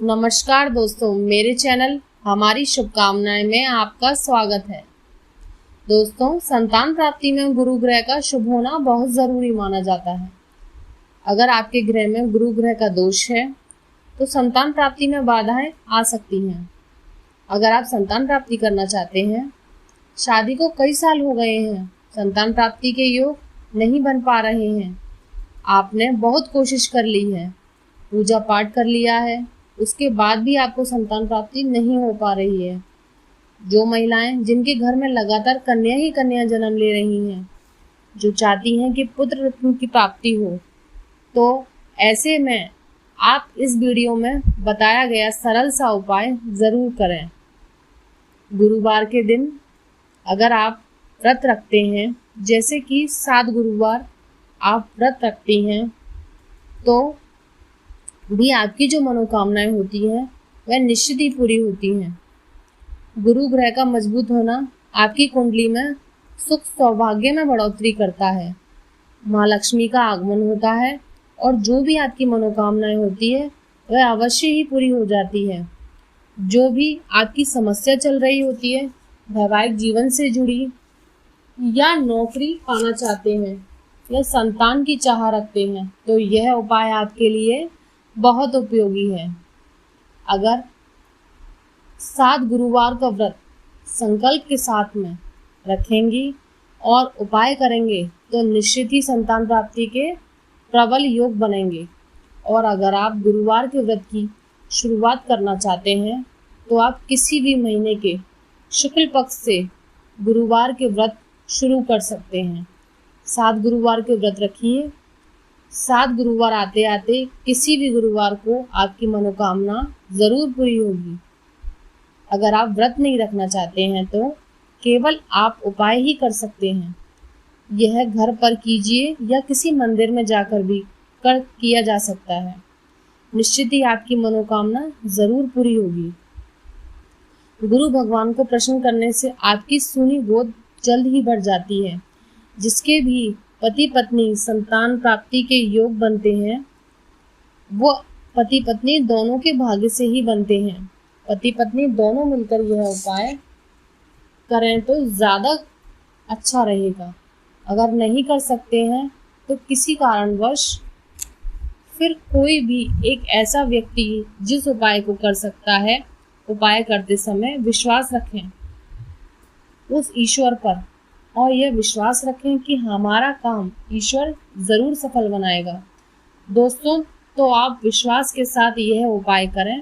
नमस्कार दोस्तों, मेरे चैनल हमारी शुभकामनाएं में आपका स्वागत है। दोस्तों, संतान प्राप्ति में गुरु ग्रह का शुभ होना बहुत ज़रूरी माना जाता है। अगर आपके ग्रह में गुरु ग्रह का दोष है तो संतान प्राप्ति में बाधाएं आ सकती हैं। अगर आप संतान प्राप्ति करना चाहते हैं, शादी को कई साल हो गए हैं, संतान प्राप्ति के योग नहीं बन पा रहे हैं, आपने बहुत कोशिश कर ली है, पूजा पाठ कर लिया है, उसके बाद भी आपको संतान प्राप्ति नहीं हो पा रही है। जो महिलाएं जिनके घर में लगातार कन्या ही कन्या जन्म ले रही हैं, जो चाहती हैं कि पुत्र रत्न की प्राप्ति हो, तो ऐसे में आप इस वीडियो में बताया गया सरल सा उपाय ज़रूर करें। गुरुवार के दिन अगर आप व्रत रखते हैं, जैसे कि 7 गुरुवार आप व्रत रखती हैं, तो भी आपकी जो मनोकामनाएं होती हैं वह निश्चित ही पूरी होती हैं। गुरु ग्रह का मजबूत होना आपकी कुंडली में सुख सौभाग्य में बढ़ोतरी करता है, माँ लक्ष्मी का आगमन होता है और जो भी आपकी मनोकामनाएं होती है वह अवश्य ही पूरी हो जाती है। जो भी आपकी समस्या चल रही होती है, वैवाहिक जीवन से जुड़ी, या नौकरी पाना चाहते हैं या संतान की चाह रखते हैं, तो यह उपाय आपके लिए बहुत उपयोगी है। अगर 7 गुरुवार का व्रत संकल्प के साथ में रखेंगी और उपाय करेंगे तो निश्चित ही संतान प्राप्ति के प्रबल योग बनेंगे। और अगर आप गुरुवार के व्रत की शुरुआत करना चाहते हैं तो आप किसी भी महीने के शुक्ल पक्ष से गुरुवार के व्रत शुरू कर सकते हैं। 7 गुरुवार के व्रत रखिए। 7 गुरुवार आते आते किसी भी गुरुवार को आपकी मनोकामना ज़रूर पूरी होगी। अगर आप व्रत नहीं रखना चाहते हैं तो केवल आप उपाय ही कर सकते हैं। यह घर पर कीजिए या किसी मंदिर में जाकर भी किया जा सकता है। निश्चित ही आपकी मनोकामना ज़रूर पूरी होगी। गुरु भगवान को प्रसन्न करने से आपकी सूनी गोद जल्द ही बढ़ जाती है। जिसके भी पति पत्नी संतान प्राप्ति के योग बनते हैं, वो पति पत्नी दोनों के भाग्य से ही बनते हैं। पति पत्नी दोनों मिलकर यह उपाय करें तो ज़्यादा अच्छा रहेगा। अगर नहीं कर सकते हैं तो किसी कारणवश फिर कोई भी एक ऐसा व्यक्ति जिस उपाय को कर सकता है, उपाय करते समय विश्वास रखें उस ईश्वर पर और यह विश्वास रखें कि हमारा काम ईश्वर ज़रूर सफल बनाएगा। दोस्तों, तो आप विश्वास के साथ यह उपाय करें।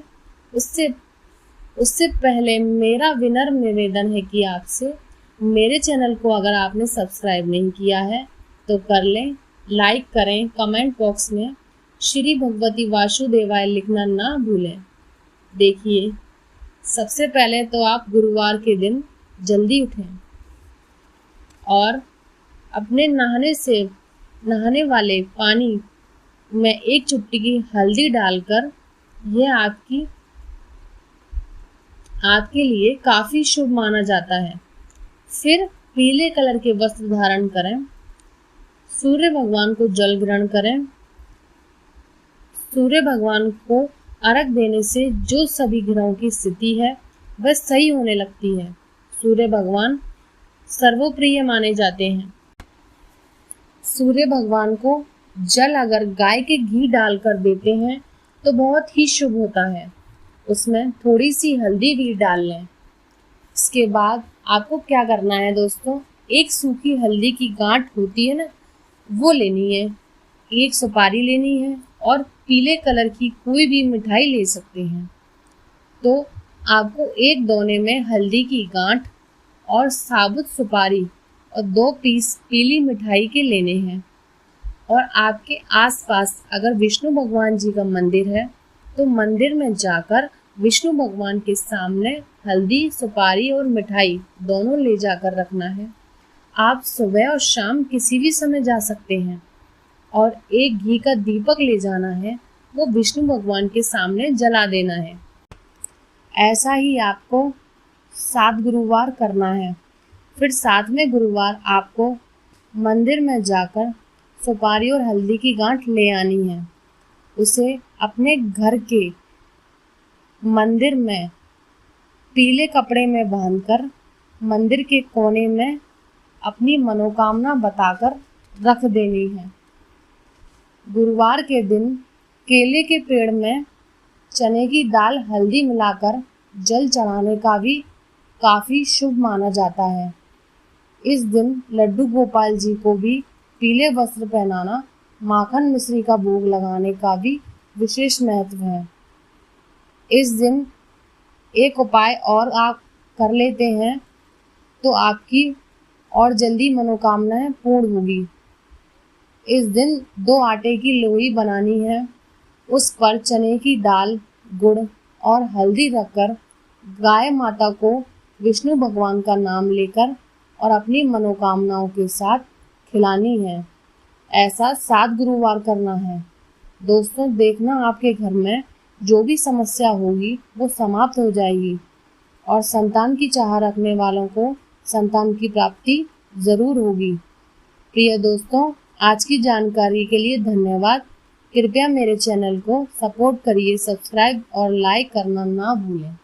उससे पहले मेरा विनम्र निवेदन है कि आपसे मेरे चैनल को अगर आपने सब्सक्राइब नहीं किया है तो कर लें, लाइक करें, कमेंट बॉक्स में श्री भगवती वासुदेवाय लिखना ना भूलें। देखिए, सबसे पहले तो आप गुरुवार के दिन जल्दी उठें और अपने नहाने वाले पानी में 1 चुटकी की हल्दी डालकर, यह आपके लिए काफ़ी शुभ माना जाता है। फिर पीले कलर के वस्त्र धारण करें, सूर्य भगवान को जल ग्रहण करें। सूर्य भगवान को अर्घ देने से जो सभी ग्रहों की स्थिति है वह सही होने लगती है। सूर्य भगवान सर्वप्रिय माने जाते हैं। सूर्य भगवान को जल अगर गाय के घी डालकर देते हैं तो बहुत ही शुभ होता है। उसमें थोड़ी सी हल्दी भी डाल लें। इसके बाद आपको क्या करना है दोस्तों, एक सूखी हल्दी की गांठ होती है ना, वो लेनी है, 1 सुपारी लेनी है और पीले कलर की कोई भी मिठाई ले सकते हैं। तो आपको एक दोने में हल्दी की गांठ और साबुत सुपारी और 2 पीस पीली मिठाई के लेने हैं। और आपके आसपास अगर विष्णु भगवान जी का मंदिर है तो मंदिर में जाकर विष्णु भगवान के सामने हल्दी, सुपारी और मिठाई दोनों ले जाकर रखना है। आप सुबह और शाम किसी भी समय जा सकते हैं। और एक घी का दीपक ले जाना है, वो विष्णु भगवान के सामने जला देना है। ऐसा ही आपको 7 गुरुवार करना है। फिर 7वें गुरुवार आपको मंदिर में जाकर सुपारी और हल्दी की गांठ ले आनी है। उसे अपने घर के मंदिर में पीले कपड़े में बांधकर मंदिर के कोने में अपनी मनोकामना बताकर रख देनी है। गुरुवार के दिन केले के पेड़ में चने की दाल हल्दी मिलाकर जल चढ़ाने का भी काफ़ी शुभ माना जाता है। इस दिन लड्डू गोपाल जी को भी पीले वस्त्र पहनाना, माखन मिश्री का भोग लगाने का भी विशेष महत्व है। इस दिन एक उपाय और आप कर लेते हैं तो आपकी और जल्दी मनोकामनाएं पूर्ण होगी। इस दिन 2 आटे की लोई बनानी है, उस पर चने की दाल, गुड़ और हल्दी रखकर गाय माता को विष्णु भगवान का नाम लेकर और अपनी मनोकामनाओं के साथ खिलानी है। ऐसा 7 गुरुवार करना है। दोस्तों, देखना आपके घर में जो भी समस्या होगी वो समाप्त हो जाएगी और संतान की चाह रखने वालों को संतान की प्राप्ति ज़रूर होगी। प्रिय दोस्तों, आज की जानकारी के लिए धन्यवाद। कृपया मेरे चैनल को सपोर्ट करिए, सब्सक्राइब और लाइक करना ना भूलें।